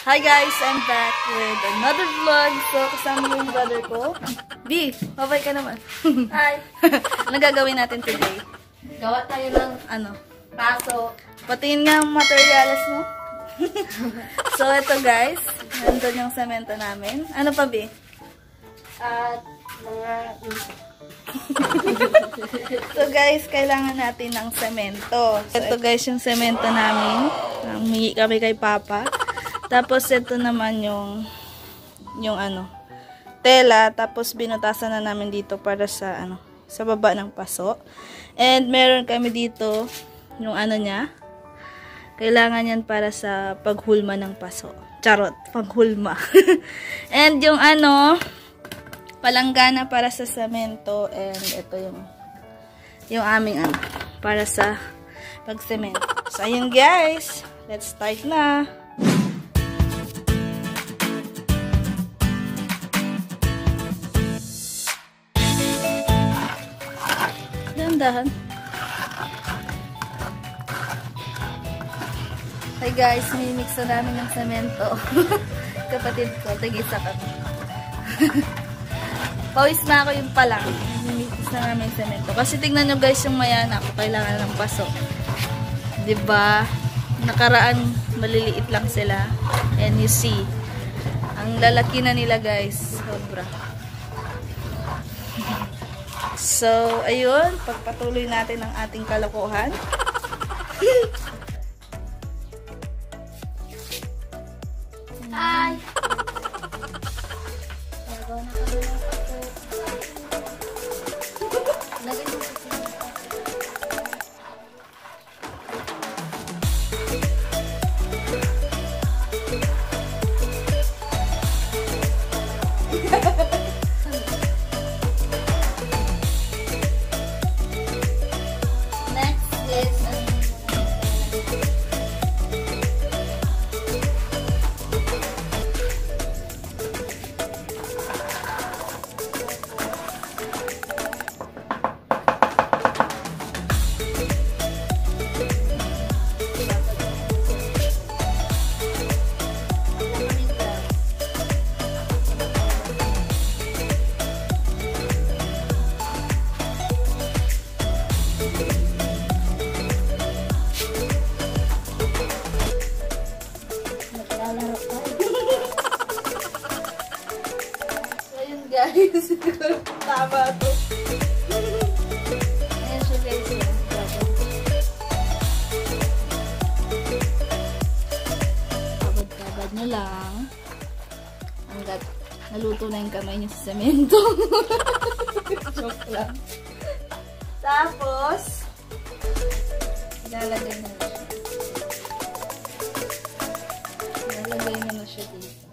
Hi guys, I'm back with another vlog. So, kasama mo yung brother ko. B, babay ka naman. Hi! Anong gagawin natin today? Gawa tayo ng paso. Patingin nga ang materials mo. So, ito guys. Nandun yung semento namin. Ano pa, B? At mga... So guys, kailangan natin ng semento. So, ito guys yung semento namin. Humingi kami kay Papa. Tapos ito naman yung tela. Tapos binutasan na namin dito para sa sa baba ng paso. And meron kami dito yung niya. Kailangan yan para sa paghulma ng paso. Charot, paghulma. And yung palanggana para sa semento, and ito yung aming para sa pagsemento. So ayun guys, let's start na. Dahan. Hi guys, mimix na namin ng semento. Kapatid ko, tag-isa kami. Pawis na ako yung palang. Mimix na namin yung semento. Kasi tignan nyo guys yung mayana ko, kailangan ng paso. Diba? Nakaraan, maliliit lang sila. And you see, ang lalaki na nila guys. Sobra. So, ayun, pagpatuloy natin ang ating kalokohan. Hi! Guys, tama to. Ayan siya guys. Kabad-kabad na lang. Hanggat naluto na yung kamay niya sa semento. Joke lang. Tapos, ilalagay na siya. Ilalagay na siya dito.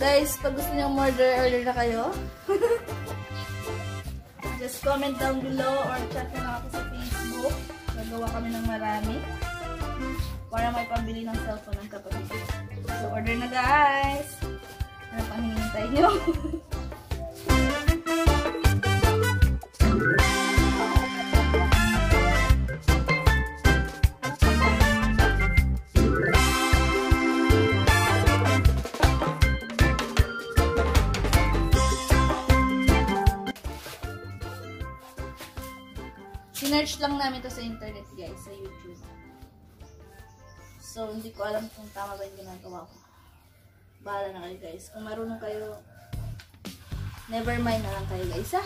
Guys, pag gusto niyo order na kayo. Just comment down below or chat na lang ako sa Facebook. Nagawa kami ng marami. Para may pambili ng cellphone ng kapatid. So, order na guys! Ano pang hinihintay nyo? Sinearch lang namin to sa internet guys, sa YouTube. So, hindi ko alam kung tama ba yung ginagawa ko. Bahala na kayo guys. Kung marunong kayo, never mind na lang kayo guys ha.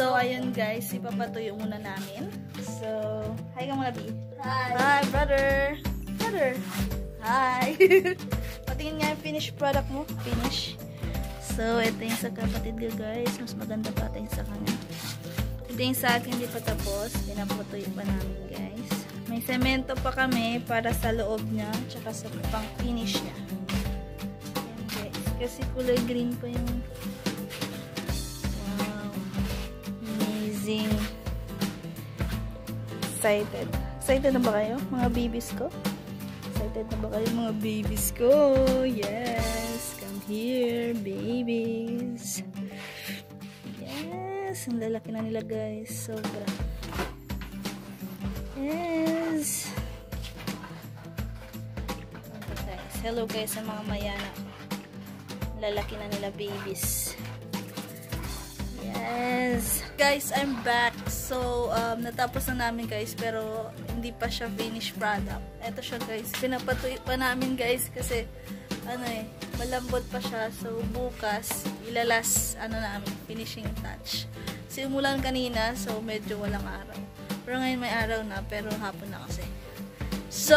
So, ayun guys, ipapatuyo muna namin. So, hi ka muna, B. Hi. Hi, brother. Brother. Hi. Patingin nga yung finished product mo. Finish. So, ito yung sa kapatid ko guys. Mas maganda pa ito yung sa kanya. Ito yung sa akin, hindi pa tapos. Pinapatuyo pa namin guys. May semento pa kami para sa loob niya. Tsaka sa pang finish niya. Ayan guys. Kasi kulay green pa yung excited. Excited na ba kayo, mga babies ko? Excited na ba kayo, mga babies ko? Yes! Come here, babies! Yes! Ang lalaki na nila, guys. Sobra. Yes! Guys. Hello, guys, sa mga mayana. Lalaki na nila, babies. Yes! Guys, I'm back. So, natapos na namin guys, pero hindi pa siya finished product. Ito siya guys. Pinapatuyo pa namin guys kasi, malambot pa siya. So, bukas, ilalas, namin, finishing touch. Simulan kanina, so medyo walang araw. Pero ngayon may araw na, pero hapon na kasi. So,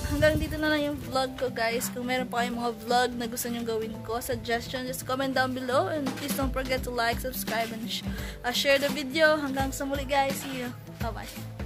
hanggang dito na lang yung vlog ko guys. Kung meron pa kayong mga vlog na gusto nyong gawin ko, suggestion, just comment down below. And please don't forget to like, subscribe, and share the video. Hanggang sa muli guys. See you. Bye-bye.